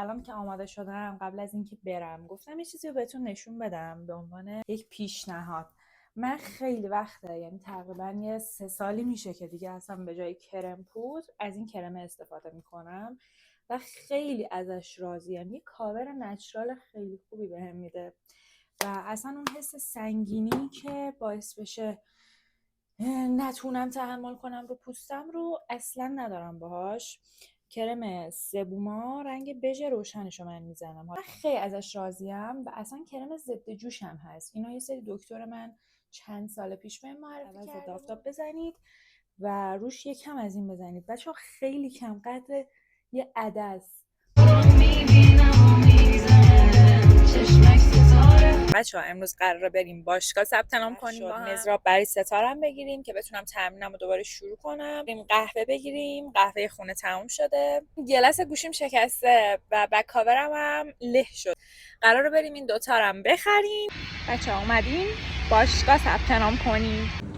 الان که آماده شدم قبل از اینکه برم گفتم یه چیزی رو بهتون نشون بدم به عنوان یک پیشنهاد. من خیلی وقته، یعنی تقریبا یه 3 سالی میشه که دیگه اصلا به جای کرم پودر از این کرم استفاده میکنم و خیلی ازش راضیم. یه کاور نچرال خیلی خوبی بهم میده و اصلا اون حس سنگینی که باعث بشه نتونم تحمل کنم رو پوستم رو اصلا ندارم باهاش. کرم سبوما رنگ بژ روشنشو من میزنم، من خیلی ازش راضیم و اصلا کرم ضد جوشم هست. اینو یه سری دکتر من چند سال پیش بهم معرفی کرد. آفتاب بزنید و روش یه کم از این بزنید بچه‌ها، خیلی کم، قدر یه عدس. بچه‌ها امروز قراره بریم باشگاه ثبت نام کنیم با هم، مزراب برای ستارم بگیریم که بتونم تمرینمو دوباره شروع کنم. بریم قهوه بگیریم، قهوه خونه تموم شده، گلس گوشیم شکسته و بک کاورم هم له شد. قراره بریم این دوتا رو هم بخریم. بچه‌ها اومدیم باشگاه ثبت نام کنیم.